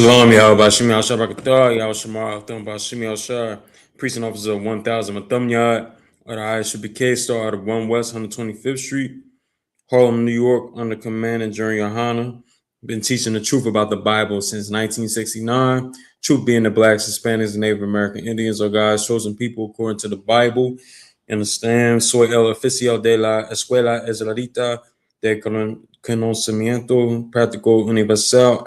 Shalom, Yahweh Bashim Yahshua Brakatah, Yahweh Shemar Atham Bashim Yahshua, Precinct Officer 1000 Matham Yard, or the I.S.U.P.K, star out of 1 West 125th Street, Harlem, New York, under command and during YAHANNA. Been teaching the truth about the Bible since 1969. Truth being the Blacks, Hispanics, and Native American Indians are God's chosen people according to the Bible. Understand? Soy el oficial de la Escuela Israelita de Conocimiento Práctico Universal.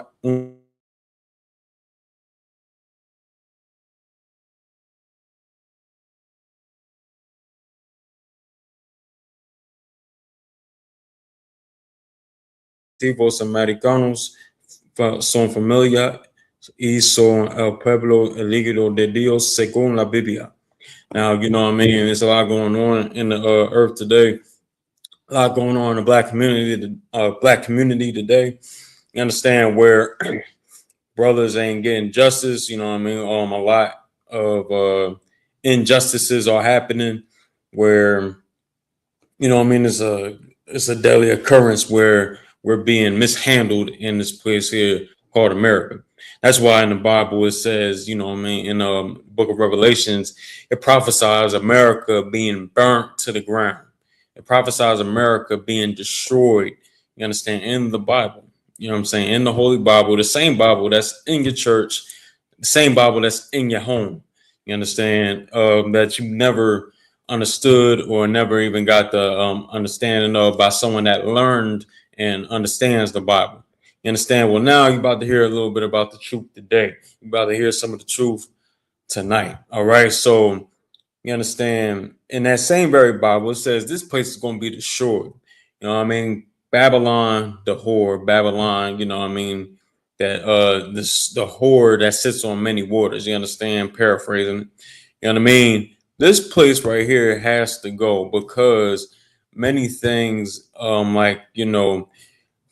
Americanos son familia y son el pueblo elegido de Dios según la Biblia. Now, you know what I mean? There's a lot going on in the earth today. A lot going on in the black community today. You understand where brothers ain't getting justice. You know what I mean? A lot of injustices are happening where, you know what I mean, it's a daily occurrence where we're being mishandled in this place here called America. That's why in the Bible it says, you know what I mean, in the book of Revelations, it prophesies America being burnt to the ground. It prophesies America being destroyed, you understand, in the Bible. You know what I'm saying? In the Holy Bible, the same Bible that's in your church, the same Bible that's in your home. You understand? That you never understood or never even got the understanding of by someone that learned and understands the Bible. You understand? Well, now you're about to hear a little bit about the truth today. You're about to hear some of the truth tonight. All right. So you understand, in that same very Bible, it says this place is going to be destroyed. You know what I mean? Babylon, the whore, Babylon, you know what I mean? That the whore that sits on many waters. You understand? Paraphrasing. You know what I mean? This place right here has to go because many things, like, you know,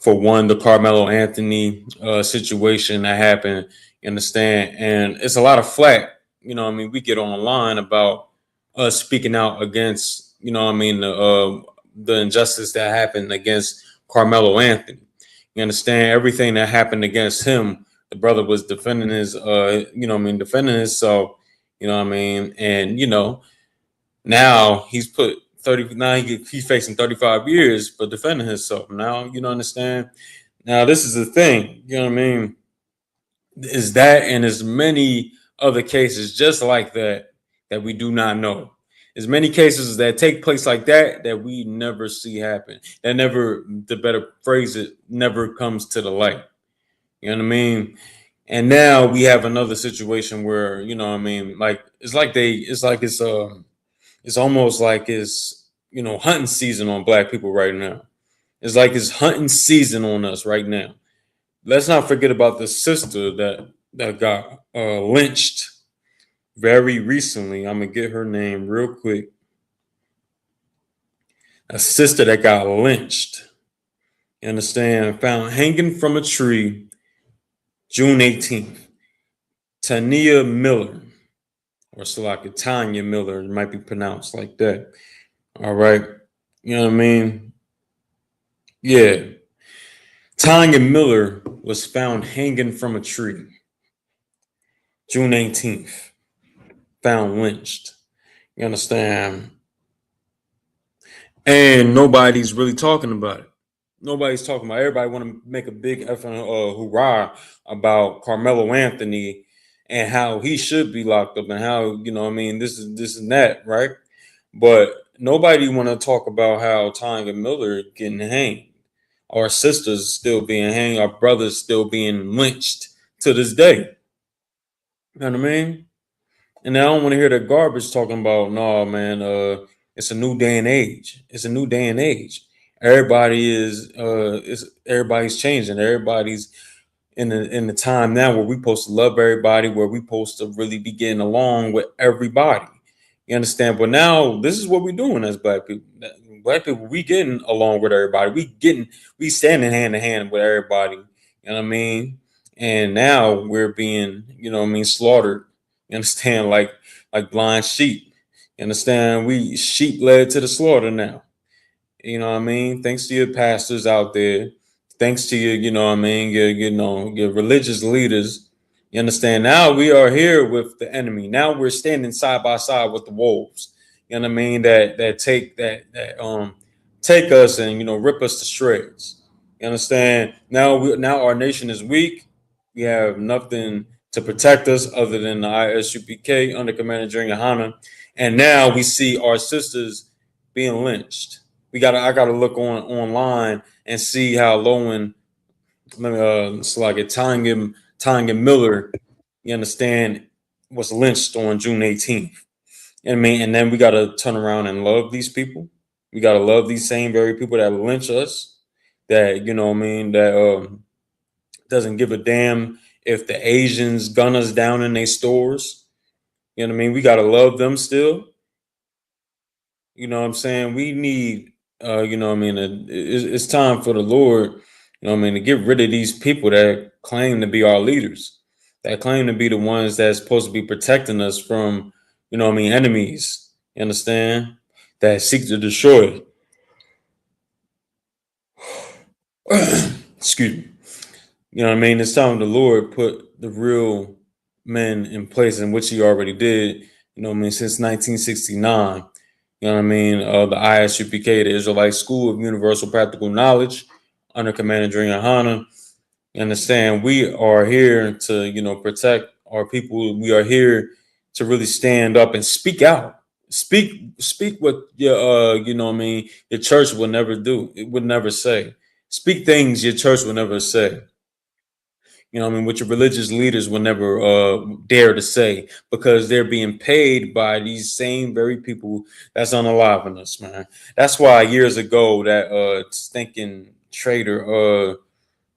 for one, the Carmelo Anthony situation that happened, you understand? And it's a lot of flack, you know what I mean? We get online about us speaking out against, you know what I mean, the injustice that happened against Carmelo Anthony. You understand? Everything that happened against him, the brother was defending his, you know what I mean, defending himself, you know what I mean? And, you know, now he's put 30, now he's facing 35 years for defending himself. Now, you know, understand? Now, this is the thing, you know what I mean? Is that and as many other cases just like that that we do not know. As many cases that take place like that that we never see happen. That never, the better phrase it, never comes to the light. You know what I mean? And now we have another situation where, you know what I mean, like it's almost like it's, you know, hunting season on black people right now. It's like it's hunting season on us right now. Let's not forget about the sister that got lynched very recently. I'm gonna get her name real quick. A sister that got lynched. You understand? Found hanging from a tree, June 18th. Tania Miller, or Salaka Tanya Miller, it might be pronounced like that. All right. You know what I mean? Yeah. Tanya Miller was found hanging from a tree, June 18th. Found lynched. You understand? And nobody's really talking about it. Nobody's talking about it. Everybody want to make a big hoorah about Carmelo Anthony and how he should be locked up and how, you know, I mean, this and that, right? But nobody want to talk about how Tanya Miller getting hanged, our sisters still being hanged, our brothers still being lynched to this day. You know what I mean? And I don't want to hear the garbage talking about, no, man, it's a new day and age. It's a new day and age. Everybody's changing. Everybody's in the time now where we supposed to love everybody, where we supposed to really be getting along with everybody. You understand? But now this is what we're doing as black people. Black people, we getting along with everybody. We standing hand in hand with everybody. You know what I mean? And now we're being, you know what I mean, slaughtered. You understand? Like blind sheep. You understand? We sheep led to the slaughter now. You know what I mean? Thanks to your pastors out there. Thanks to your, you know what I mean, your religious leaders. You understand? Now we are here with the enemy. Now we're standing side by side with the wolves. You know what I mean? That take us and rip us to shreds. You understand? Now our nation is weak. We have nothing to protect us other than the I.S.U.P.K under Commander General YAHANNA. And now we see our sisters being lynched. I gotta look online and see how Lowen it's like a Tanya Miller, you understand, was lynched on June 18th. I mean, and then we gotta turn around and love these people. We gotta love these same very people that lynch us. That that doesn't give a damn if the Asians gun us down in their stores. You know what I mean? We gotta love them still. You know what I'm saying? We need, it's time for the Lord, to get rid of these people that claim to be our leaders, that claim to be the ones that's supposed to be protecting us from, enemies. You understand? That seek to destroy. Excuse me. You know what I mean? It's time the Lord put the real men in place, in which he already did, since 1969. You know what I mean? The I.S.U.P.K, the Israelite School of Universal Practical Knowledge, under Commander General YAHANNA. You understand? We are here to, protect our people. We are here to really stand up and speak out. Speak what your your church will never do. It would never say. Speak things your church will never say. What your religious leaders will never dare to say, because they're being paid by these same very people that's unaliving us, man. That's why years ago that stinking traitor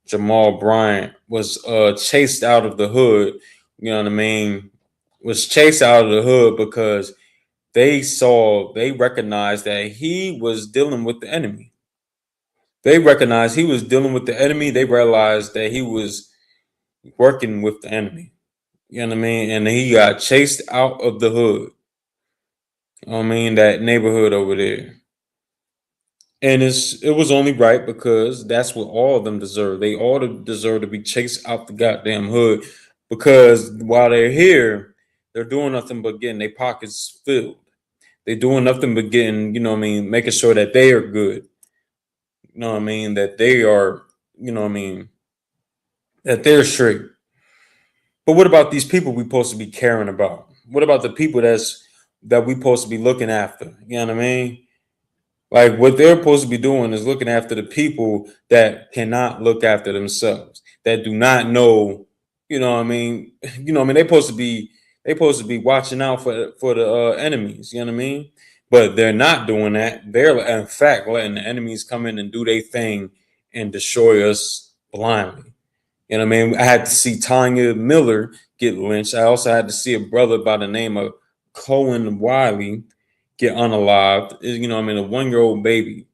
Jamal Bryant was chased out of the hood. You know what I mean? Was chased out of the hood because they recognized that he was dealing with the enemy. They recognized he was dealing with the enemy. They realized that he was working with the enemy. You know what I mean? And he got chased out of the hood. That neighborhood over there. And it was only right, because that's what all of them deserve. They all deserve to be chased out the goddamn hood, because while they're here, they're doing nothing but getting their pockets filled. They're doing nothing but getting, making sure that they are good. That they are, that they're straight. But what about these people we supposed to be caring about? What about the people that we supposed to be looking after? You know what I mean? Like, what they're supposed to be doing is looking after the people that cannot look after themselves, that do not know, they supposed to be watching out for the enemies, you know what I mean? But they're not doing that. They're in fact letting the enemies come in and do their thing and destroy us blindly. You know what I mean? I had to see Tanya Miller get lynched. I also had to see a brother by the name of Cohen Wiley get unalived. A 1-year-old baby,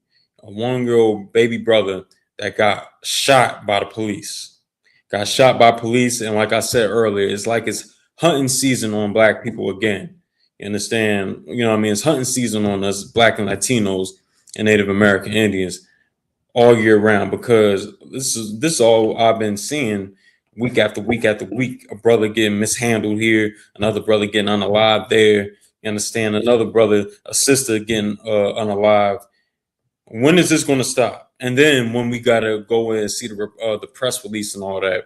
a 1-year-old baby brother that got shot by the police. Got shot by police. And like I said earlier, it's like it's hunting season on black people again. You understand? It's hunting season on us, black and Latinos and Native American Indians, all year round, because this is all I've been seeing week after week after week. A brother getting mishandled here, another brother getting unalive there. You understand? Another brother, a sister getting unalive. When is this going to stop? And then when we gotta go in and see the press release and all that,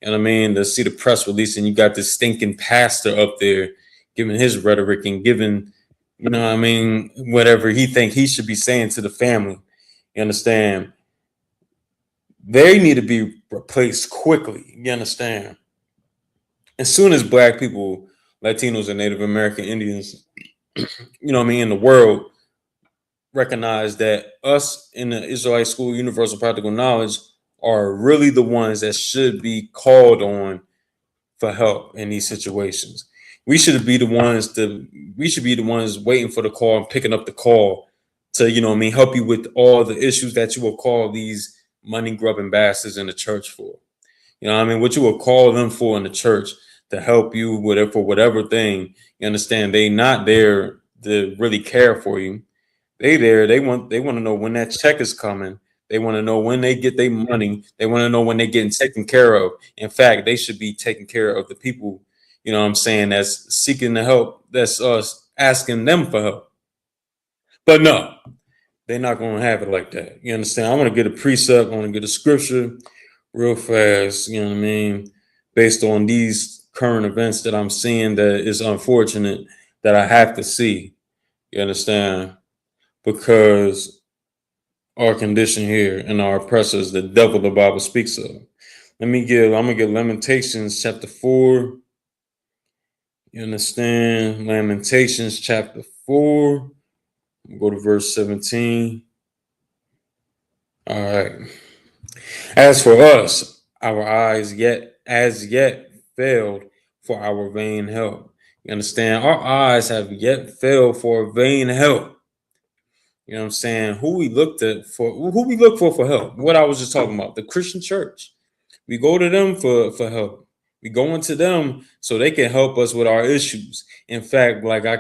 and to see the press release, and you got this stinking pastor up there giving his rhetoric and giving, whatever he think he should be saying to the family. You understand? They need to be replaced quickly. You understand? As soon as black people, Latinos, and Native American Indians, in the world recognize that us in the Israelite School Universal Practical Knowledge are really the ones that should be called on for help in these situations. We should be the ones waiting for the call and picking up the call to, help you with all the issues that you will call these money grubbing bastards in the church for. What you will call them for in the church to help you with it for whatever thing. You understand? They not there to really care for you. They there. They want to know when that check is coming They want to know when they get their money. They want to know when they're getting taken care of. In fact, they should be taking care of the people, you know what I'm saying, that's seeking the help, that's us asking them for help. But no, they're not going to have it like that. You understand? I want to get a precept. I want to get a scripture real fast. You know what I mean? Based on these current events that I'm seeing, that is unfortunate that I have to see. You understand? Because our condition here and our oppressors, the devil the Bible speaks of. I'm gonna get Lamentations chapter 4. You understand? Lamentations chapter 4. Go to verse 17. All right. As for us, our eyes as yet failed for our vain help. You understand? Our eyes have yet failed for vain help. You know what I'm saying? Who we look for help. What I was just talking about, the Christian church. We go to them for help. We go into them so they can help us with our issues. In fact, like I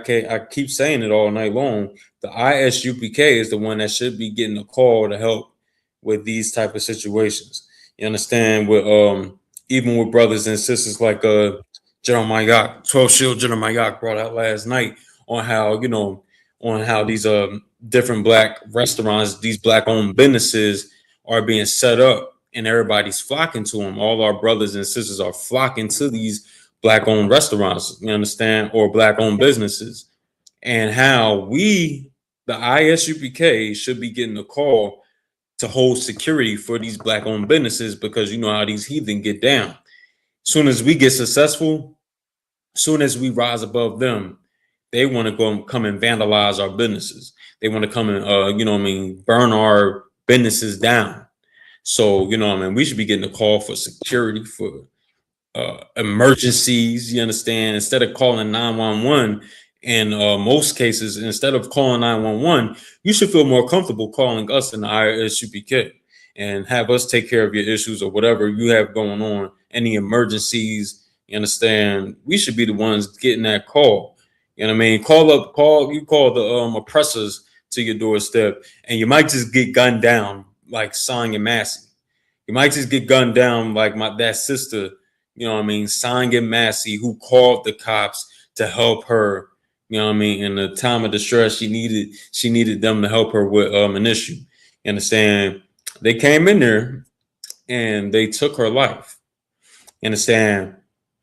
keep saying it all night long, the I.S.U.P.K is the one that should be getting a call to help with these type of situations. You understand? With even with brothers and sisters like Jeremiah, 12 Shield Jeremiah brought out last night on how, on how these different black restaurants, these black owned businesses are being set up and everybody's flocking to them. All our brothers and sisters are flocking to these black owned restaurants, you understand, or black owned businesses, and how we, the I.S.U.P.K, should be getting a call to hold security for these black owned businesses, because you know how these heathen get down. Soon as we get successful, soon as we rise above them, they want to come and vandalize our businesses. They want to come and burn our businesses down. So, we should be getting a call for security, for emergencies. You understand? Instead of calling 911, in most cases, instead of calling 911, you should feel more comfortable calling us in the I.S.U.P.K and have us take care of your issues or whatever you have going on, any emergencies. You understand? We should be the ones getting that call. You know what I mean? Call the oppressors to your doorstep, and you might just get gunned down like Sonya Massey. You might just get gunned down like that sister, you know what I mean, Sonya Massey, who called the cops to help her, you know what I mean, in the time of distress. She needed them to help her with an issue. You understand? They came in there and they took her life. You understand?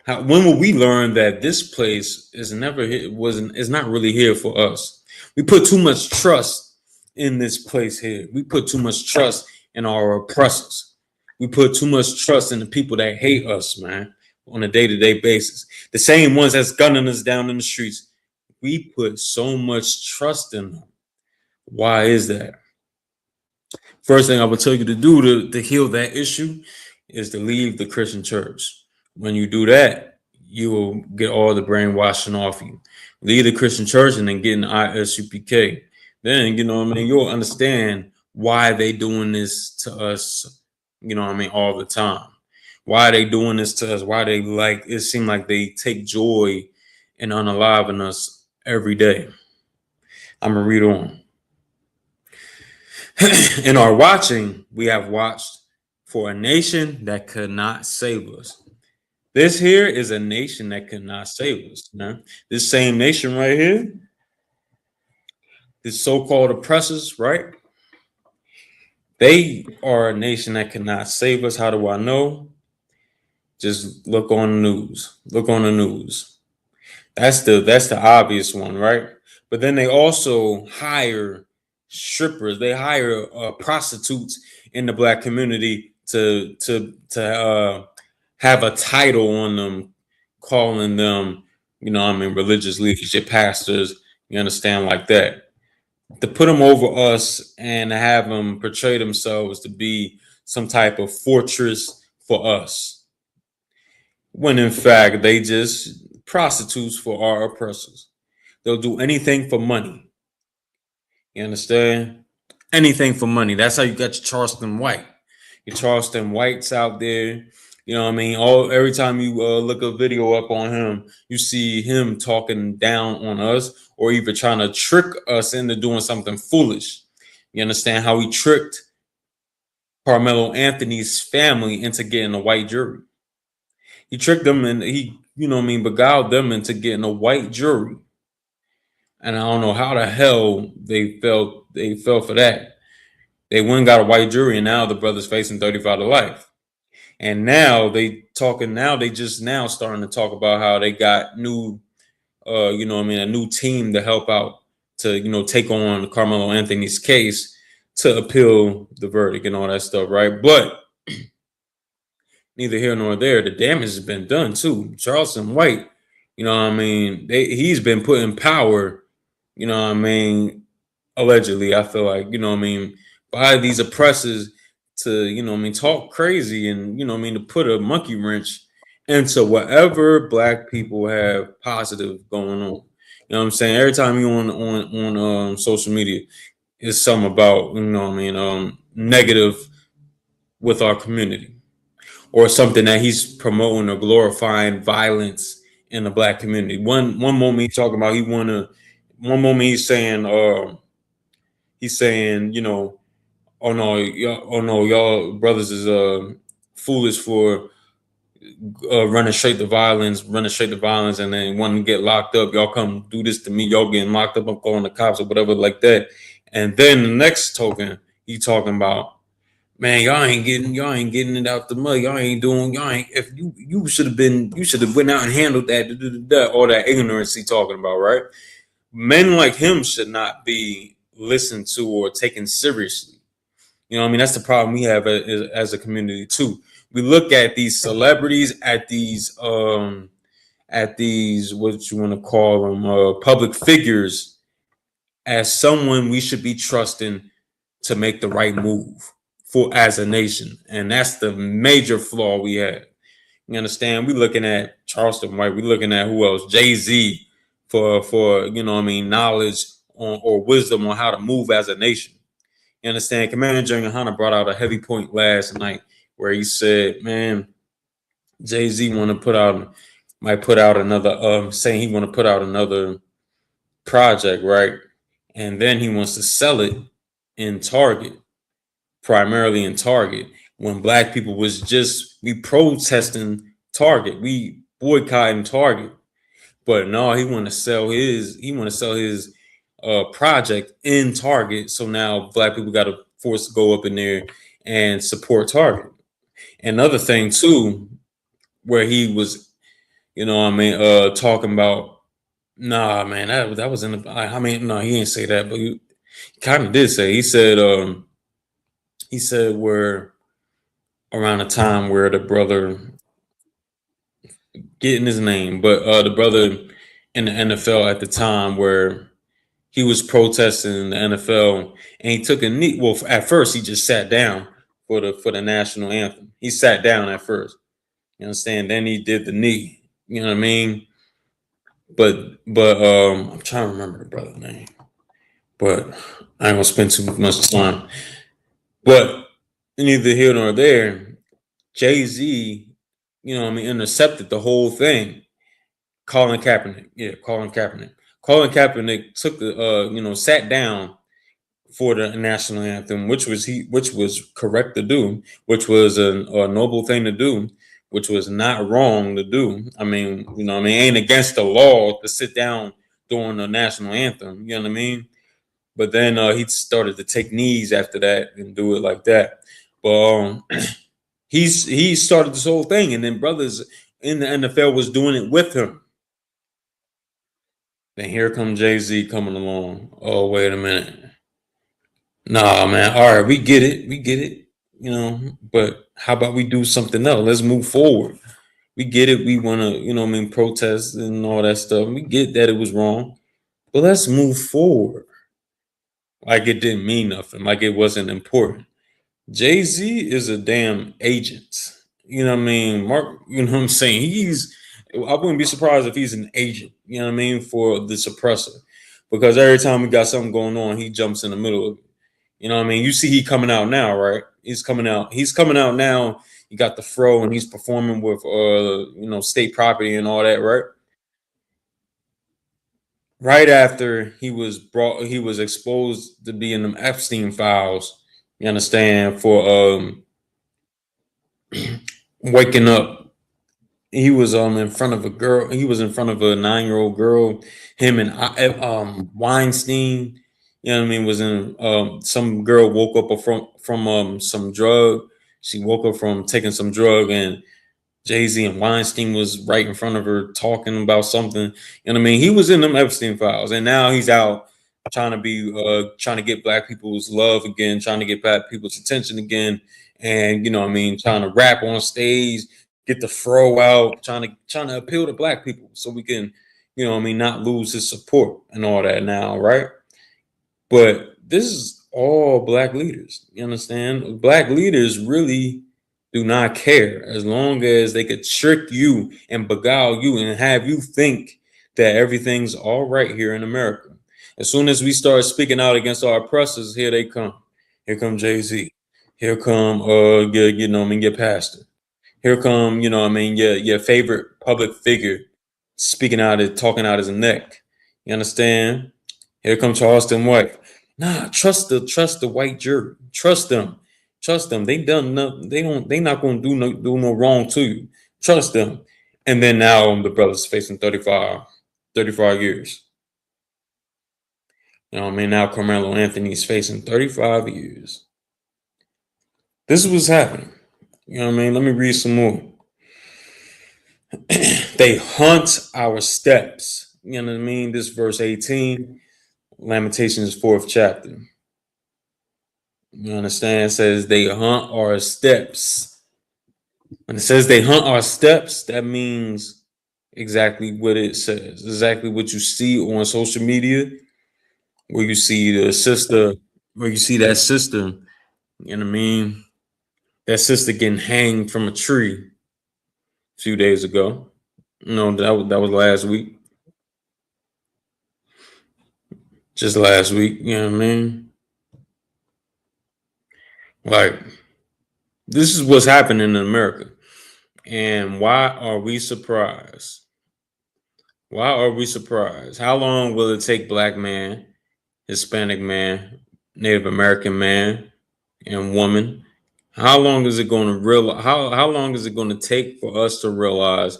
When will we learn that this place is not really here for us? We put too much trust in this place here. We put too much trust in our oppressors. We put too much trust in the people that hate us, man, on a day-to-day basis. The same ones that's gunning us down in the streets. We put so much trust in them. Why is that? First thing I would tell you to do to heal that issue is to leave the Christian church. When you do that, you will get all the brainwashing off you. Leave the Christian church and then get an I.S.U.P.K. Then, you'll understand why they doing this to us, all the time. Why they doing this to us? Why they it seems like they take joy in unaliving us every day. I'm going to read on. In our watching, we have watched for a nation that could not save us. This here is a nation that could not save us. This same nation right here, this so-called oppressors, right? They are a nation that cannot save us. How do I know? Just look on the news. Look on the news. That's the obvious one, right? But then they also hire strippers. They hire prostitutes in the black community to have a title on them, calling them, religious leadership, pastors. You understand, like that, to put them over us and have them portray themselves to be some type of fortress for us, when in fact they just prostitutes for our oppressors. They'll do anything for money. You understand? Anything for money. That's how you got your Charleston White. Your Charleston Whites out there. You know what I mean? Every time you look a video up on him, you see him talking down on us or even trying to trick us into doing something foolish. You understand how he tricked Carmelo Anthony's family into getting a white jury. He tricked them and he, beguiled them into getting a white jury. And I don't know how the hell they fell for that. They went and got a white jury, and now the brother's facing 35 to life. And now they just now starting to talk about how they got new a new team to help out to, take on Carmelo Anthony's case to appeal the verdict and all that stuff, right? But neither here nor there, the damage has been done too. Charleston White, he's been put in power, allegedly, I feel like, by these oppressors to, talk crazy and, to put a monkey wrench into whatever black people have positive going on. You know what I'm saying? Every time you on social media, it's something about, negative with our community, or something that he's promoting or glorifying violence in the black community. One moment he's talking about one moment he's saying, oh no, y'all brothers is foolish for running straight to violence, and then want to get locked up. Y'all come do this to me. Y'all getting locked up. I'm calling the cops or whatever like that. And then the next token, he talking about, man, y'all ain't getting it out the mud. If you should have went out and handled that, all that ignorance he talking about, right? Men like him should not be listened to or taken seriously. That's the problem we have as a community too. We look at these celebrities, at these what you want to call them, public figures, as someone we should be trusting to make the right move for as a nation, and that's the major flaw we have. You understand? We looking at Charleston White. We looking at who else? Jay-Z for knowledge or wisdom on how to move as a nation. You understand? Commander General YAHANNA brought out a heavy point last night where he said, man, Jay-Z might put out another saying he want to put out another project, right? And then he wants to sell it in Target, primarily in Target, when black people was just we protesting Target, we boycotting Target. But no, he want to sell his project in Target. So now black people got to force to go up in there and support Target. Another thing too, where he was, talking about, nah, man, that was in the. No, he didn't say that, but he kind of did say. He said where around the time where the brother getting his name, but the brother in the NFL at the time where he was protesting in the NFL and he took a knee. Well, at first he just sat down for the national anthem. He sat down at first. You understand? Then he did the knee. You know what I mean? But I'm trying to remember the brother's name. But I ain't gonna spend too much time. But neither here nor there, Jay-Z, intercepted the whole thing. Colin Kaepernick. Yeah, Colin Kaepernick. Colin Kaepernick took sat down for the national anthem, which was correct to do, which was a noble thing to do, which was not wrong to do. Ain't against the law to sit down during the national anthem. You know what I mean? But then he started to take knees after that and do it like that. But he started this whole thing, and then brothers in the NFL was doing it with him. Then here comes Jay-Z coming along. Oh, wait a minute. Nah, man. All right, we get it. We get it. But how about we do something else? Let's move forward. We get it. We want to, protest and all that stuff. We get that it was wrong. But let's move forward. Like it didn't mean nothing. Like it wasn't important. Jay-Z is a damn agent. You know what I mean? Mark, you know what I'm saying? I wouldn't be surprised if he's an agent, you know what I mean, for the suppressor. Because every time we got something going on, he jumps in the middle of it. You know what I mean? You see he coming out now, right? He's coming out now. You got the fro and he's performing with state property and all that, right? Right after he was exposed to be in them Epstein files, You understand? For waking up. He was in front of a girl. He was in front of a 9-year-old girl. Him and Weinstein. You know what I mean? Was in some girl woke up from some drug. She woke up from taking some drug, and Jay-Z and Weinstein was right in front of her talking about something. You know what I mean? He was in them Epstein files, and now he's out trying to get black people's love again, trying to get black people's attention again, and you know what I mean, trying to rap on stage, get the fro out, trying to appeal to black people so we can, you know what I mean, not lose his support and all that now, right? But this is all black leaders. You understand? Black leaders really do not care as long as they could trick you and beguile you and have you think that everything's all right here in America. As soon as we start speaking out against our oppressors, here they come. Here come Jay-Z. Here come you know, I mean, your pastor. Here come, you know, I mean, your favorite public figure speaking out, talking out his neck. You understand? Here comes Charleston White. Nah, trust the white jury. Trust them. Trust them. They done nothing. They not gonna do no wrong to you. Trust them. And then now the brother's facing 35 years. You know what I mean? Now Carmelo Anthony's facing 35 years. This is what's happening. You know what I mean? Let me read some more. They hunt our steps. You know what I mean? This verse 18, Lamentations 4th chapter. You understand? It says they hunt our steps. When it says they hunt our steps, that means exactly what it says. Exactly what you see on social media, where you see the sister, where you see that sister, you know what I mean? That sister getting hanged from a tree a few days ago. You know, that was last week. Just last week, you know what I mean? Like, this is what's happening in America. And why are we surprised? Why are we surprised? How long will it take black man, Hispanic man, Native American man, and woman? How long is it going to how long is it going to take for us to realize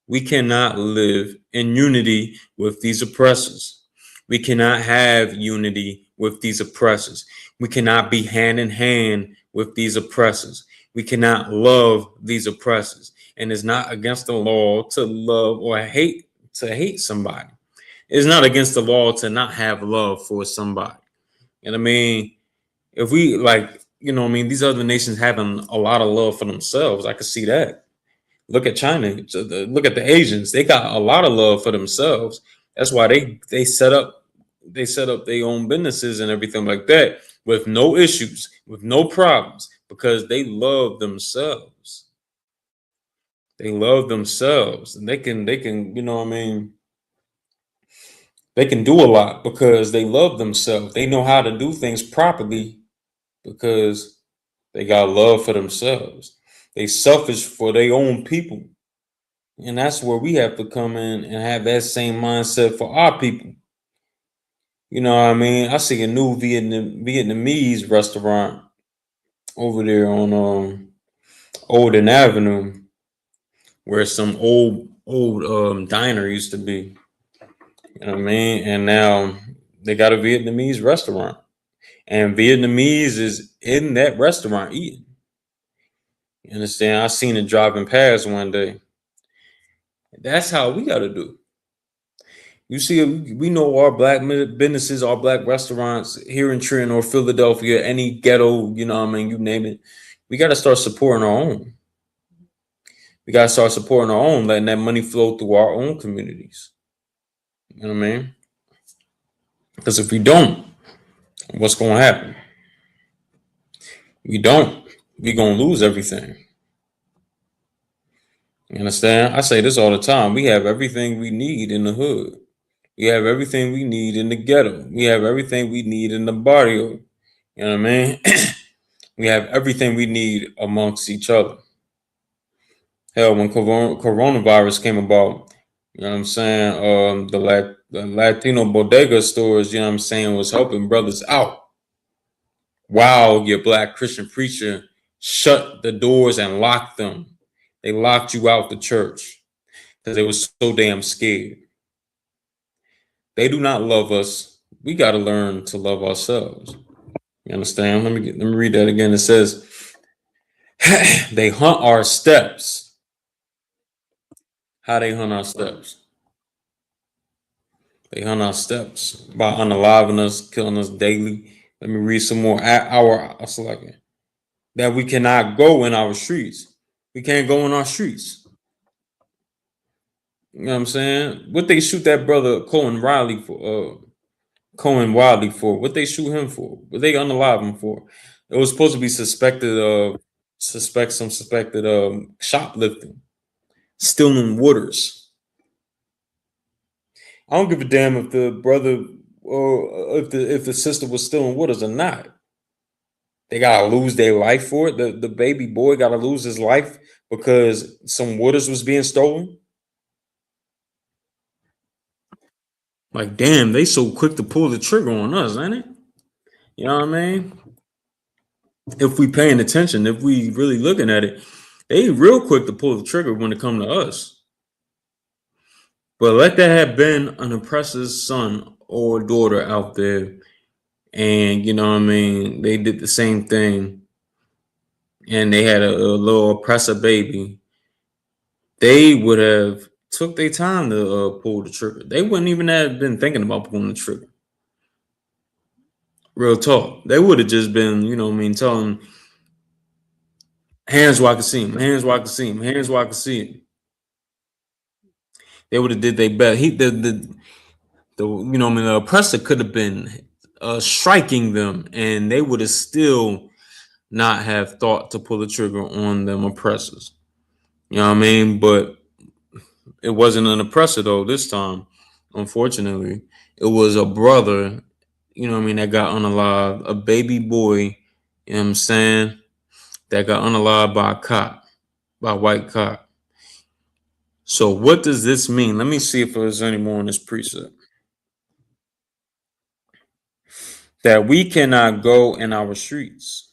we cannot live in unity with these oppressors? We cannot have unity with these oppressors. We cannot be hand in hand with these oppressors. We cannot love these oppressors. And it's not against the law to love or hate somebody. It's not against the law to not have love for somebody. And I mean, if we like, you know, I mean, these other nations having a lot of love for themselves, I could see that. Look at China. Look at the Asians. They got a lot of love for themselves. That's why they set up their own businesses and everything like that with no issues, with no problems, because they love themselves. They love themselves, and they can you know what I mean, they can do a lot because they love themselves. They know how to do things properly because they got love for themselves. They selfish for their own people. And that's where we have to come in and have that same mindset for our people. You know what I mean? I see a new Vietnamese restaurant over there on Olden Avenue where some old diner used to be. You know what I mean? And now they got a Vietnamese restaurant. And Vietnamese is in that restaurant eating. You understand? I seen it driving past one day. That's how we got to do. You see, we know our black businesses, our black restaurants here in Trenton or Philadelphia, any ghetto, you know what I mean, you name it. We got to start supporting our own. We got to start supporting our own, letting that money flow through our own communities. You know what I mean? Because if we don't, what's going to happen? We don't. We're going to lose everything. You understand? I say this all the time. We have everything we need in the hood. We have everything we need in the ghetto. We have everything we need in the barrio. You know what I mean? We have everything we need amongst each other. Hell, when coronavirus came about, you know what I'm saying? The Latino bodega stores, you know what I'm saying, was helping brothers out. while your black Christian preacher shut the doors and locked them. They locked you out the church because they were so damn scared. They do not love us. We got to learn to love ourselves. You understand? Let me read that again. It says, they hunt our steps. How they hunt our steps? They hunt our steps by unaliving us, killing us daily. Let me read some more. That we cannot go in our streets. We can't go in our streets. You know what I'm saying? What they shoot that brother Cohen Riley for? Cohen Wiley for? What they shoot him for? What they unalive him for? It was supposed to be suspected shoplifting, stealing waters. I don't give a damn if the brother or if the sister was stealing waters or not. They gotta lose their life for it. The baby boy gotta lose his life because some waters was being stolen. Like, damn, they so quick to pull the trigger on us, ain't it? You know what I mean? If we paying attention, if we really looking at it, they real quick to pull the trigger when it come to us. But let that have been an oppressor's son or daughter out there, and you know what I mean, they did the same thing, and they had a little oppressor baby, they would have took their time to pull the trigger. They wouldn't even have been thinking about pulling the trigger. Real talk. They would have just been, you know what I mean, telling hands where I can see him, hands where I can see him, hands where I can see him. They would have did their best. The you know what I mean, the oppressor could have been striking them, and they would have still not have thought to pull the trigger on them oppressors. You know what I mean? But it wasn't an oppressor though this time. Unfortunately, it was a brother. You know what I mean? That got unalived, a baby boy. You know what I'm saying? That got unalived by a cop, by a white cop. So what does this mean? Let me see if there's any more in this precept. That we cannot go in our streets.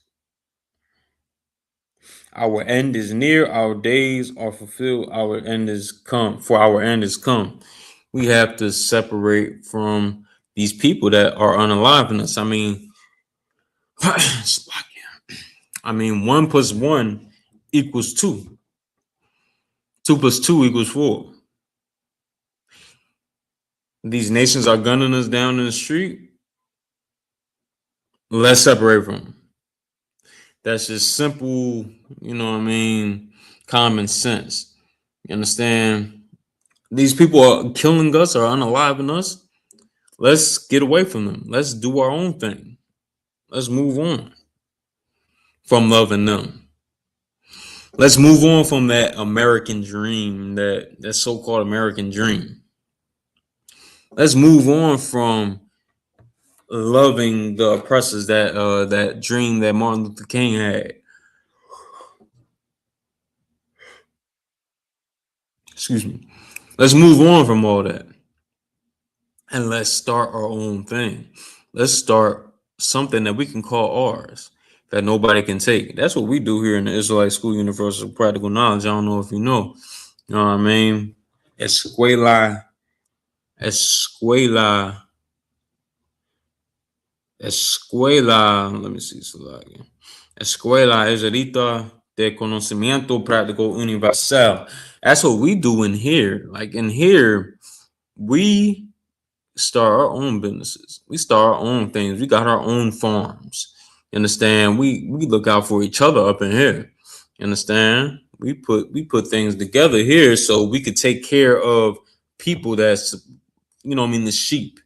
Our end is near, our days are fulfilled, our end is come, for our end is come. We have to separate from these people that are unaliving us. I mean, 1 + 1 = 2. 2 + 2 = 4. These nations are gunning us down in the street. Let's separate from them. That's just simple, you know what I mean, common sense. You understand? These people are killing us or unaliving us. Let's get away from them. Let's do our own thing. Let's move on from loving them. Let's move on from that American dream, that so-called American dream. Let's move on from loving the oppressors, that dream that Martin Luther King had. Excuse me. Let's move on from all that. And let's start our own thing. Let's start something that we can call ours, that nobody can take. That's what we do here in the Israelite School Universal Practical Knowledge. I don't know if you know. You know what I mean? Escuela. Let me see. Escuela Israelita de Conocimiento Práctico Universal. That's what we do in here. Like in here, we start our own businesses. We start our own things. We got our own farms. You understand? We look out for each other up in here. You understand? We put things together here so we could take care of people that's, you know what I mean, the sheep.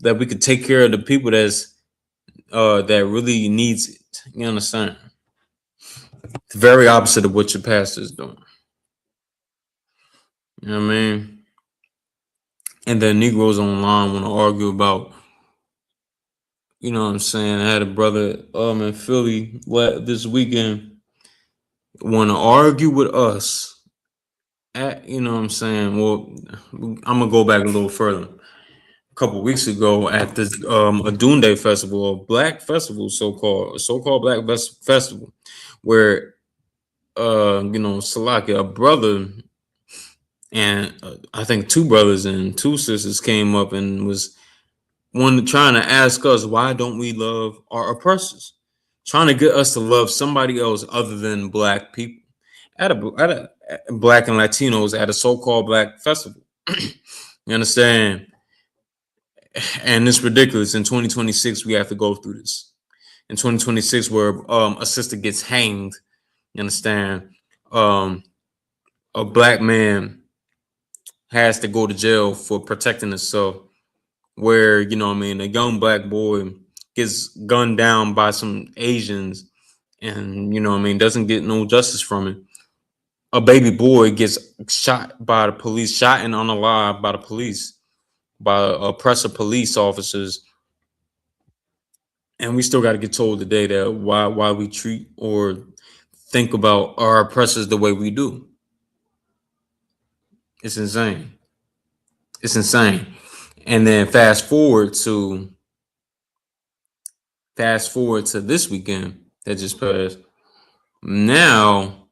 That we could take care of the people that's that really needs it. You understand? It's very opposite of what your pastor is doing. You know what I mean? And then Negroes online want to argue about, you know what I'm saying? I had a brother in Philly this weekend want to argue with us. You know what I'm saying? Well, I'm gonna go back a little further. a couple weeks ago at this a Doomday Festival, a black festival, so-called black festival, where Salaki, a brother and I think two brothers and two sisters came up and was one trying to ask us why don't we love our oppressors, trying to get us to love somebody else other than black people at a black and Latinos at a so-called black festival. You understand? And it's ridiculous. In 2026, we have to go through this. In 2026, where a sister gets hanged, you understand? Um, a black man has to go to jail for protecting himself. Where a young black boy gets gunned down by some Asians, and doesn't get no justice from it. A baby boy gets shot by the police, shot and unalive by the police, by oppressive police officers, and we still got to get told today that why we treat or think about our oppressors the way we do. It's insane. It's insane. And then fast forward to this weekend that just passed. Now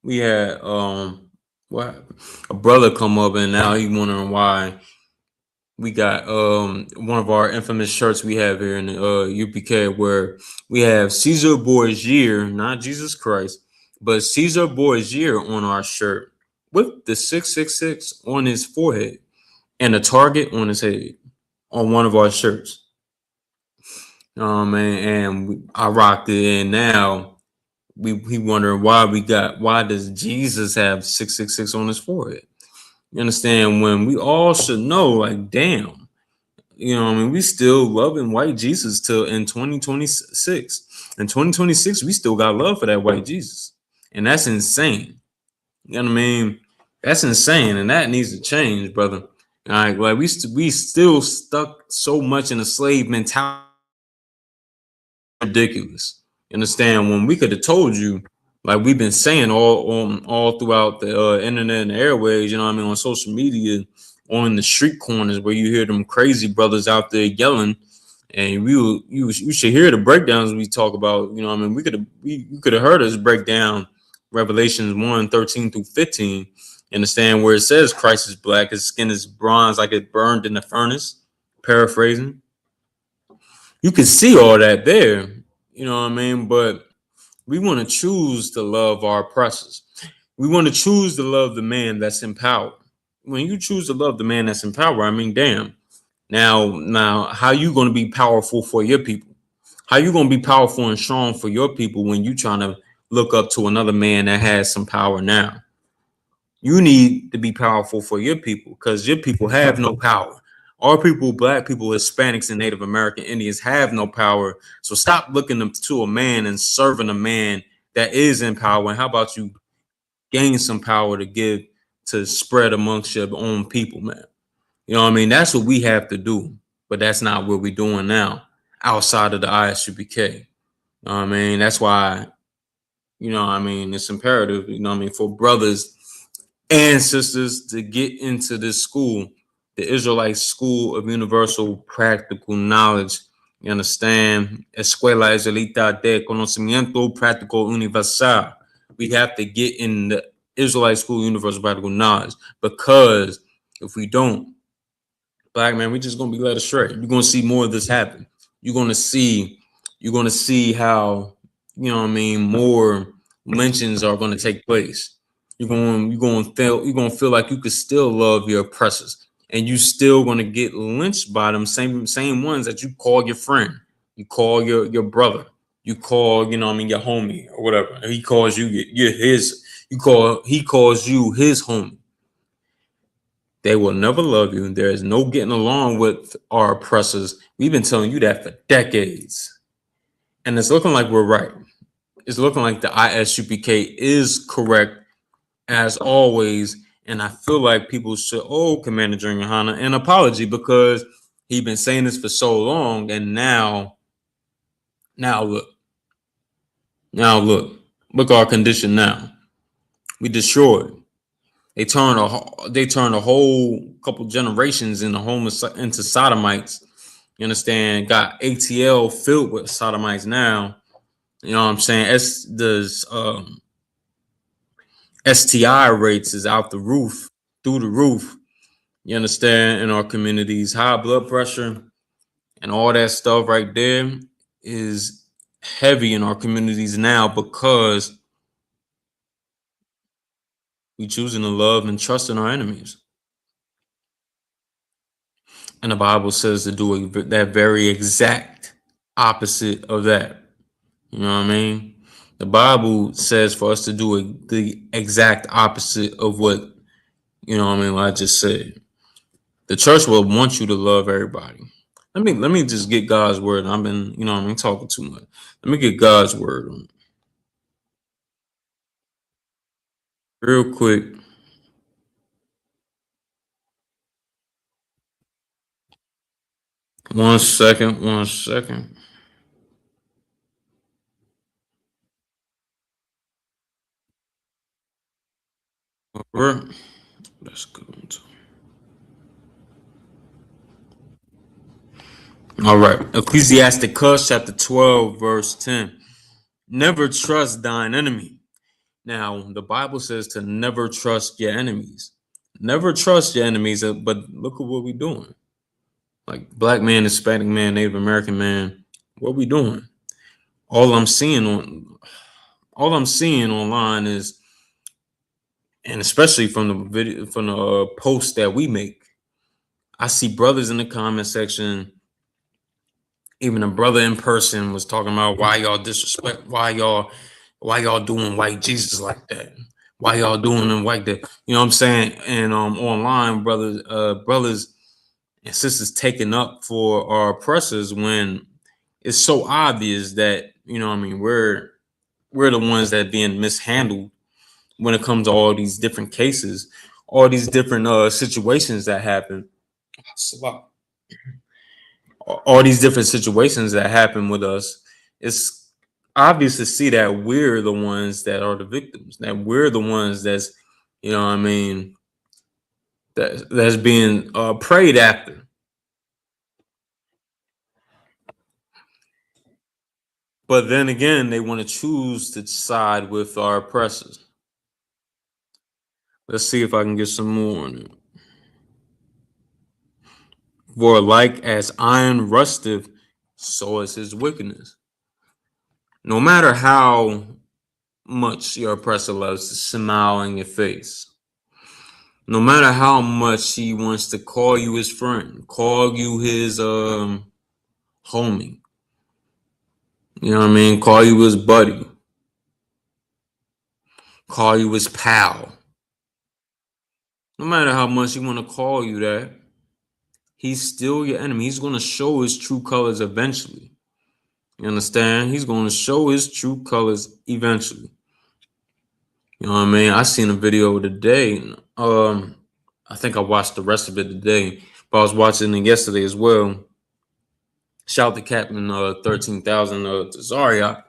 we had what a brother come up, and now he wondering why we got one of our infamous shirts we have here in the UPK, where we have Caesar Borgia, not Jesus Christ, but Caesar Borgia on our shirt with the 666 on his forehead and a target on his head on one of our shirts. I rocked it, and now we wondering why does Jesus have 666 on his forehead? You understand? When we all should know, like, damn, we still loving white Jesus till in 2026. In 2026, we still got love for that white Jesus, and that's insane. You know what I mean? That's insane, and that needs to change, brother. All right, like we still stuck so much in a slave mentality. Ridiculous. You understand? When we could have told you, like we've been saying all throughout the internet and the airways, on social media, on the street corners where you hear them crazy brothers out there yelling, and you should hear the breakdowns we talk about. We could have heard us break down Revelations 1:13-15. Understand where it says Christ is black, his skin is bronze, like it burned in the furnace. Paraphrasing, you can see all that there. But we want to choose to love our oppressors. We want to choose to love the man that's in power. When you choose to love the man that's in power, damn. Now, how you going to be powerful for your people? How you going to be powerful and strong for your people when you trying to look up to another man that has some power now? You need to be powerful for your people because your people have no power. Our people, black people, Hispanics, and Native American Indians have no power. So stop looking to a man and serving a man that is in power. And how about you gain some power to give to spread amongst your own people, man? That's what we have to do. But that's not what we're doing now outside of the I.S.U.P.K. That's why, it's imperative, for brothers and sisters to get into this school, the Israelite School of Universal Practical Knowledge. You understand? Escuela Israelita de Conocimiento Práctico Universal. We have to get in the Israelite School of Universal Practical Knowledge, because if we don't, black man, we just gonna be led astray. You're gonna see more of this happen. You're gonna see how more lynchings are gonna take place. You're gonna feel like you could still love your oppressors, and you still gonna get lynched by them same ones that you call your friend, you call your brother, you call your homie or whatever. He calls you his. He calls you his homie. They will never love you. There is no getting along with our oppressors. We've been telling you that for decades, and it's looking like we're right. It's looking like the I.S.U.P.K is correct as always, and I feel like people should owe Commander General YAHANNA an apology, because he's been saying this for so long, and now look our condition now. We destroyed. They turned a whole couple generations into sodomites. You understand? Got ATL filled with sodomites now. You know what I'm saying? STI rates is out the roof, through the roof. You understand? In our communities, high blood pressure and all that stuff right there is heavy in our communities now because we choosing to love and trust in our enemies. And the Bible says to do that very exact opposite of that. You know what I mean? The Bible says for us to do the exact opposite of what, you know what I mean, like I just said. The church will want you to love everybody. Let me just get God's word. I've been, you know what I mean, talking too much. Let me get God's word real quick. One second. All right. Let's go into. All right. Ecclesiasticus chapter 12, verse 10. Never trust thine enemy. Now, the Bible says to never trust your enemies. Never trust your enemies, but look at what we're doing. Like black man, Hispanic man, Native American man, what we doing? All I'm seeing online is, and especially from the video, from the posts that we make, I see brothers in the comment section. Even a brother in person was talking about why y'all disrespect, why y'all doing white Jesus like that, why y'all doing them like that. You know what I'm saying? And online, brothers and sisters taking up for our oppressors when it's so obvious that, you know what I mean, we're the ones that being mishandled when it comes to all these different cases, all these different situations that happen. All these different situations that happen with us. It's obvious to see that we're the ones that are the victims, that we're the ones that's, you know what I mean, that's being preyed after. But then again, they want to choose to side with our oppressors. Let's see if I can get some more on it. For like as iron rusteth, so is his wickedness. No matter how much your oppressor loves to smile in your face, no matter how much he wants to call you his friend, call you his homie, you know what I mean, call you his buddy, call you his pal, no matter how much he want to call you that, he's still your enemy. He's going to show his true colors eventually. You understand? He's going to show his true colors eventually. You know what I mean? I seen a video today. I think I watched the rest of it today, but I was watching it yesterday as well. Shout out to Captain 13,000 to Zaria.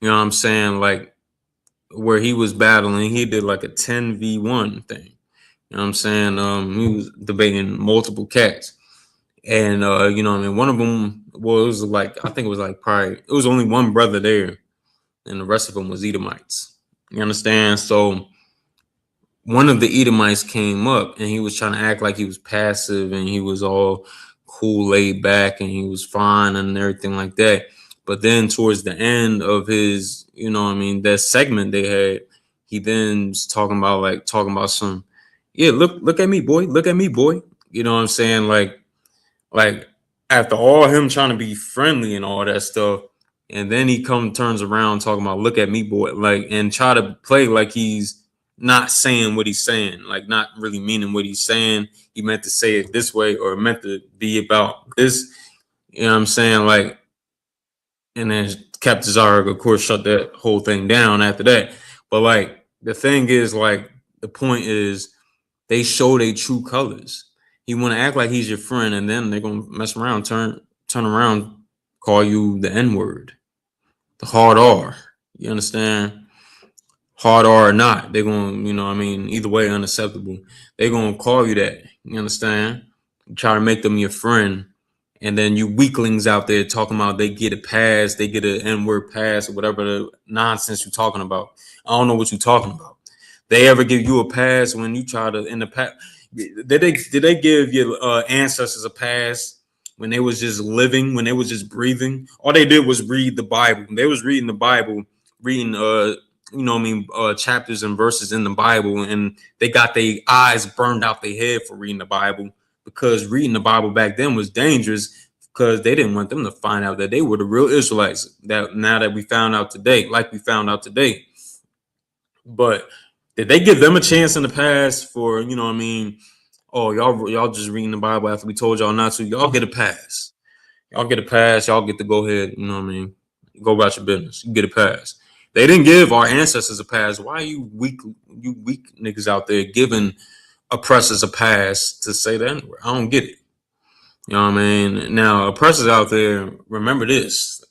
You know what I'm saying? Like where he was battling, he did like a 10v1 thing. You know what I'm saying? He was debating multiple cats. And you know what I mean, one of them, well, it was like, I think it was like probably, it was only one brother there, and the rest of them was Edomites. You understand? So one of the Edomites came up and he was trying to act like he was passive and he was all cool, laid back, and he was fine and everything like that. But then towards the end of his, you know what I mean, that segment they had, he then was talking about some, yeah, look at me, boy, look at me, boy. You know what I'm saying? Like after all him trying to be friendly and all that stuff, and then he turns around talking about look at me, boy, like, and try to play like he's not saying what he's saying, like not really meaning what he's saying. He meant to say it this way or meant to be about this. You know what I'm saying? Like, and then Captain Zarek, of course, shut that whole thing down after that. But like the thing is, like the point is, they show their true colors. He want to act like he's your friend, and then they're gonna mess around, turn around, call you the N word, the hard R. You understand? hard or not. They're gonna, either way, unacceptable. They're gonna call you that. You understand? Try to make them your friend, and then you weaklings out there talking about they get a pass, they get an N-word pass, or whatever the nonsense you're talking about. I don't know what you're talking about. They ever give you a pass when you try to in the past? Did they give your ancestors a pass when they was just living, when they was just breathing? All they did was read the Bible. They was reading the Bible, reading chapters and verses in the Bible, and they got their eyes burned out their head for reading the Bible, because reading the Bible back then was dangerous, because they didn't want them to find out that they were the real Israelites. That now that we found out today, like we found out today. But did they give them a chance in the past for, oh, y'all just reading the Bible after we told y'all not to? Y'all get a pass. Y'all get a pass. Y'all get to go ahead, go about your business. You get a pass. They didn't give our ancestors a pass. Why are you weak niggas out there giving oppressors a pass to say that? I don't get it. You know what I mean? Now, oppressors out there, remember this.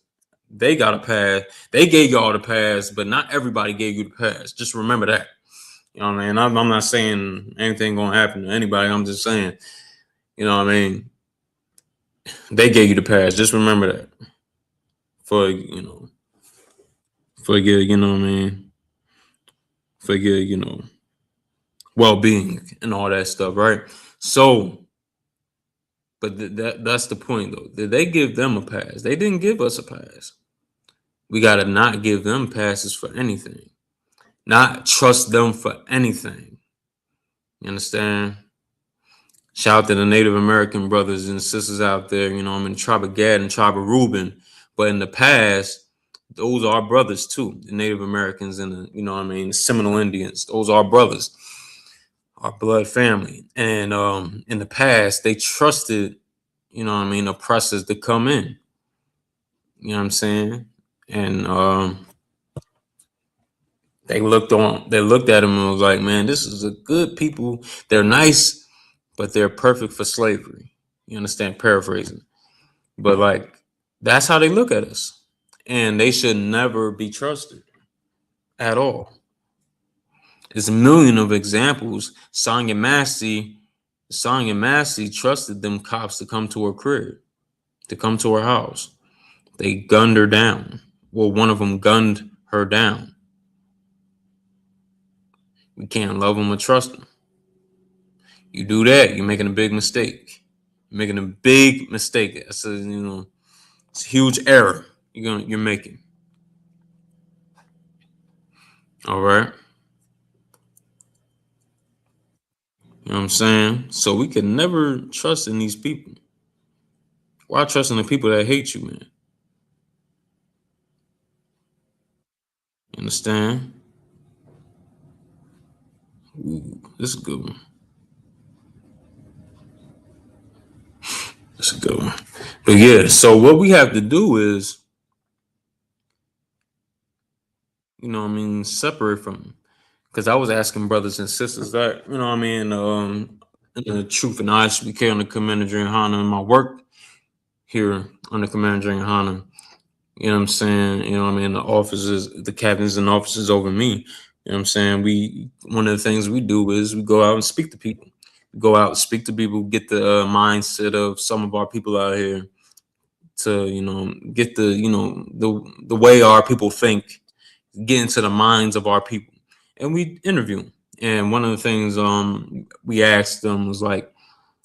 They got a pass. They gave y'all the pass, but not everybody gave you the pass. Just remember that. You know what I mean? I'm not saying anything gonna happen to anybody. I'm just saying, you know what I mean? They gave you the pass. Just remember that. For for your, for your, well-being and all that stuff, right? So, but that's the point though. Did they give them a pass? They didn't give us a pass. We gotta not give them passes for anything. Not trust them for anything. You understand? Shout out to the Native American brothers and sisters out there, in the tribe of Gad and tribe of Reuben. But in the past, those are our brothers too. The Native Americans and the Seminole Indians. Those are our brothers, our blood family. And in the past, they trusted, oppressors to come in. You know what I'm saying? And they looked at them and was like, man, this is a good people. They're nice, but they're perfect for slavery. You understand? Paraphrasing. But like, that's how they look at us. And they should never be trusted at all. There's a million of examples. Sonya Massey trusted them cops to come to her crib, to come to her house. They gunned her down. Well, one of them gunned her down. We can't love them or trust them. You do that, you're making a big mistake. You're making a big mistake. It's it's a huge error you're making. All right. You know what I'm saying? So we can never trust in these people. Why trust in the people that hate you, man? You understand? Ooh, this is a good one. That's a good one. But yeah, so what we have to do is, separate from them. Because I was asking brothers and sisters that, in the truth and I.S.U.P.K on the Commander and YAHANNA in my work here on the Commander and YAHANNA. You know what I'm saying? The officers, the captains and officers over me. You know what I'm saying? One of the things we do is we go out and speak to people. We go out and speak to people, get the mindset of some of our people out here to, get the way our people think, get into the minds of our people. And we interview them. And one of the things we asked them was like,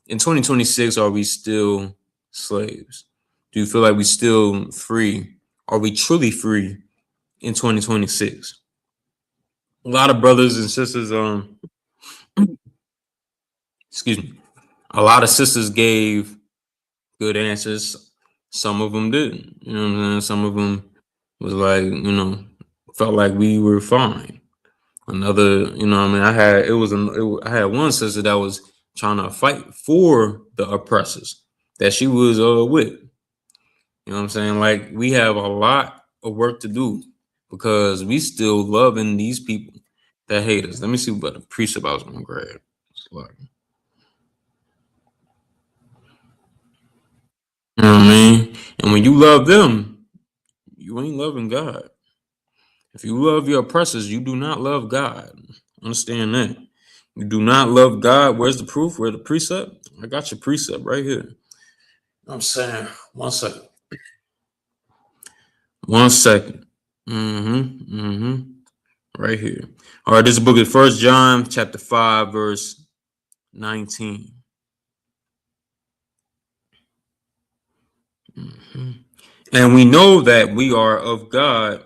in 2026, are we still slaves? Do you feel like we still free? Are we truly free in 2026? A lot of brothers and sisters, excuse me, a lot of sisters gave good answers. Some of them didn't. You know what I'm saying? Some of them was like, felt like we were fine. Another, I had one sister that was trying to fight for the oppressors that she was with. You know what I'm saying? Like, we have a lot of work to do because we still loving these people that hate us. Let me see what the precept I was gonna grab. You know what I mean? And when you love them, you ain't loving God. If you love your oppressors, you do not love God. Understand that. You do not love God. Where's the proof? Where's the precept? I got your precept right here. I'm saying, one second. One second. Right here. All right, this book is First John chapter 5, verse 19. And we know that we are of God,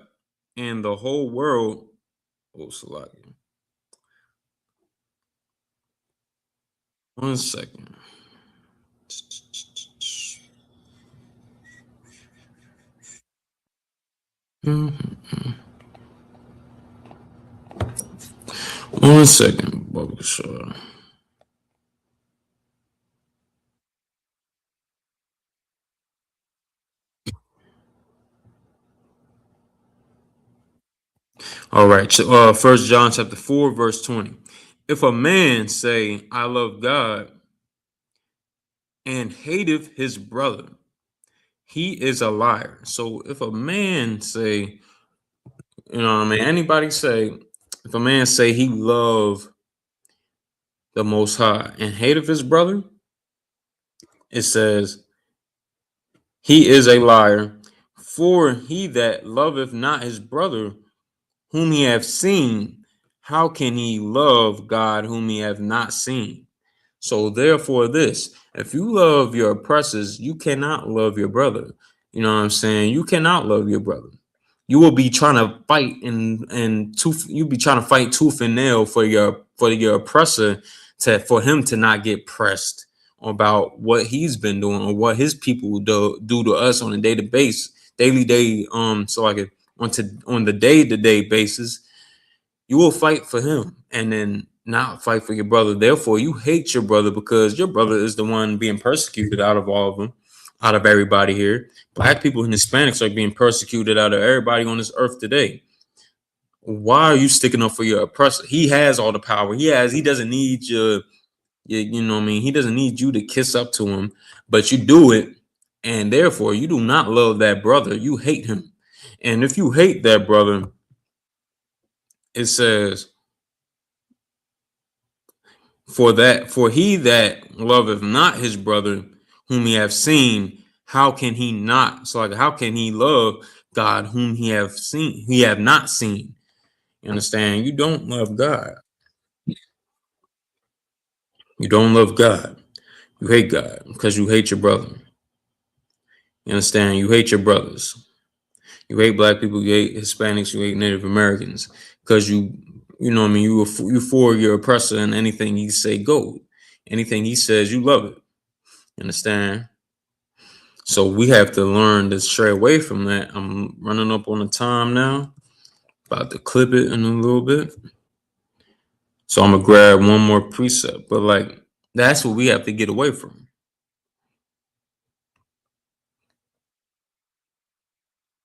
and the whole world. Oh, Salaki. One second. One second, Bubba Shaw. All right, First John chapter 4, verse 20. If a man say, I love God, and hateth his brother, he is a liar. So if a man say, you know what I mean, anybody say, if a man say he love the Most High and hateth his brother, it says, he is a liar. For he that loveth not his brother whom he hath seen, how can he love God whom he hath not seen? So therefore this, if you love your oppressors, you cannot love your brother. You know what I'm saying? You cannot love your brother. You will be trying to fight and tooth. You'll be trying to fight tooth and nail for your oppressor for him to not get pressed about what he's been doing or what his people do to us on a daily day. So like on the day-to-day basis, you will fight for him and then not fight for your brother. Therefore, you hate your brother because your brother is the one being persecuted out of all of them, out of everybody here. Black people and Hispanics are being persecuted out of everybody on this earth today. Why are you sticking up for your oppressor? He has all the power. He doesn't need you know what I mean? He doesn't need you to kiss up to him, but you do it. And therefore, you do not love that brother. You hate him. And if you hate that brother, it says, for he that loveth not his brother whom he have seen, how can he not? So like, how can he love God whom he have not seen? You understand? You don't love God. You don't love God. You hate God because you hate your brother. You understand? You hate your brothers. You hate black people. You hate Hispanics. You hate Native Americans because you know what I mean. You for your oppressor, and anything he say go. Anything he says, you love it. You understand? So we have to learn to stray away from that. I'm running up on the time now. About to clip it in a little bit. So I'm gonna grab one more precept. But like that's what we have to get away from.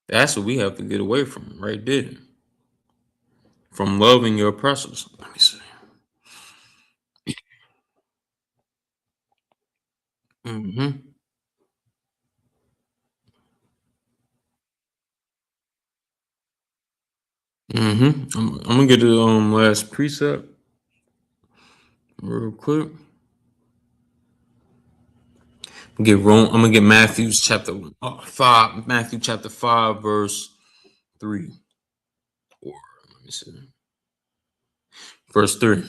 That's what we have to get away from right there. From loving your oppressors. Let me see. Mm-hmm. Mm-hmm. I'm gonna get the last precept real quick. I'm gonna get Matthew's chapter 5. Matthew chapter 5, verse 3. Or let me see. Verse 3.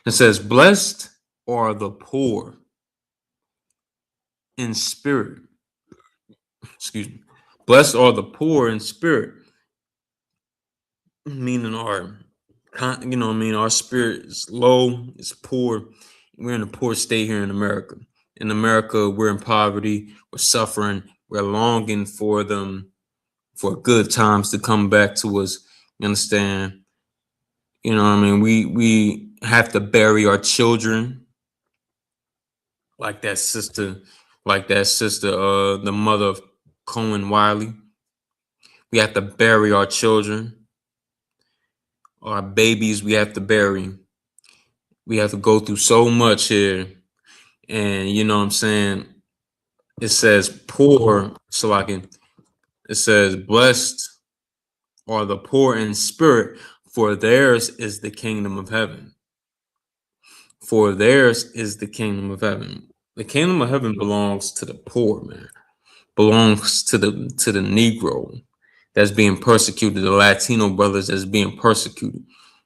It says, blessed are the poor in spirit. Excuse me. Blessed are the poor in spirit, meaning you know what I mean, our spirit is low, it's poor. We're in a poor state here in America. In America, we're in poverty, we're suffering, we're longing for for good times to come back to us. You understand? You know what I mean? We have to bury our children like that sister, the mother of Cohen Wiley. We have to bury our children, our babies. We have to bury. We have to go through so much here, and you know what I'm saying. It says poor, so I can. It says blessed are the poor in spirit, for theirs is the kingdom of heaven. For theirs is the kingdom of heaven. The kingdom of heaven belongs to the poor, man. Belongs to the Negro that's being persecuted, the Latino brothers that's being persecuted.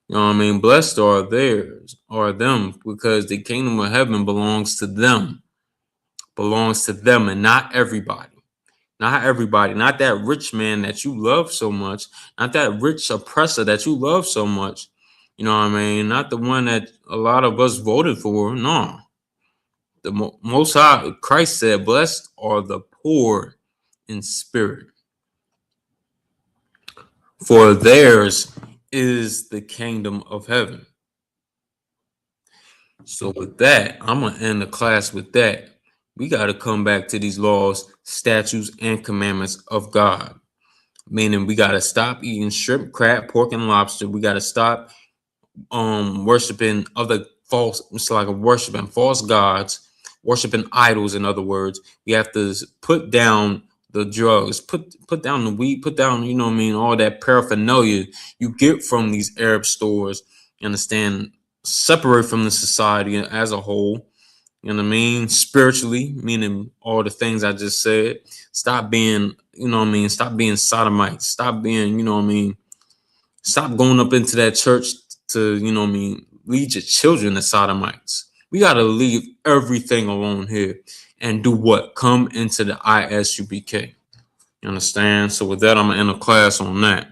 You know what I mean? Blessed are them, because the kingdom of heaven belongs to them, and not everybody. Not everybody, not that rich man that you love so much, not that rich oppressor that you love so much. You know what I mean? Not the one that a lot of us voted for. No. The Most High, Christ said, blessed are the poor in spirit, for theirs is the kingdom of heaven. So with that, I'm going to end the class with that. We got to come back to these laws, statutes, and commandments of God. Meaning we got to stop eating shrimp, crab, pork, and lobster. We got to stop worshiping other worshiping false gods, worshiping idols. In other words, we have to put down the drugs, put down the weed, put down, you know what I mean, all that paraphernalia you get from these Arab stores. You understand? Separate from the society as a whole. You know what I mean? Spiritually, meaning all the things I just said. Stop being, you know what I mean? Stop being sodomites. Stop being, you know what I mean? Stop going up into that church to, you know what I mean, lead your children to sodomites. We got to leave everything alone here and do what? Come into the I.S.U.P.K. You understand? So with that, I'm going to end the class on that.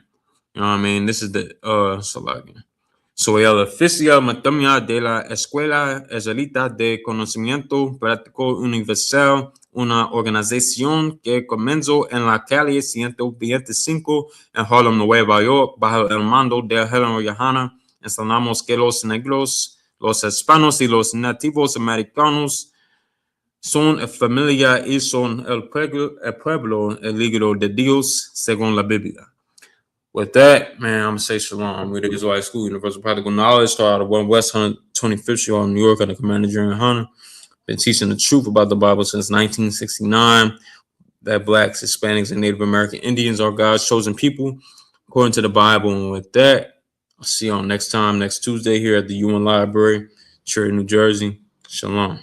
You know what I mean? This is the, Soy el oficial matemia de la Escuela Israelita de Conocimiento Práctico Universal, una organización que comenzó en la calle 125 en Harlem, Nueva York, bajo el mando de Helen YAHANNA. Enseñamos que los negros, los hispanos y los nativos americanos son familia y son el pueblo elegido de Dios según la Biblia. With that, man, I'm going to say shalom. We're the Israelite School, Universal Practical Knowledge, started at 1 West 125th Street in New York under Commander General YAHANNA. Been teaching the truth about the Bible since 1969, that Blacks, Hispanics, and Native American Indians are God's chosen people, according to the Bible. And with that, I'll see y'all next time, next Tuesday here at the UN Library, Cherry, New Jersey. Shalom.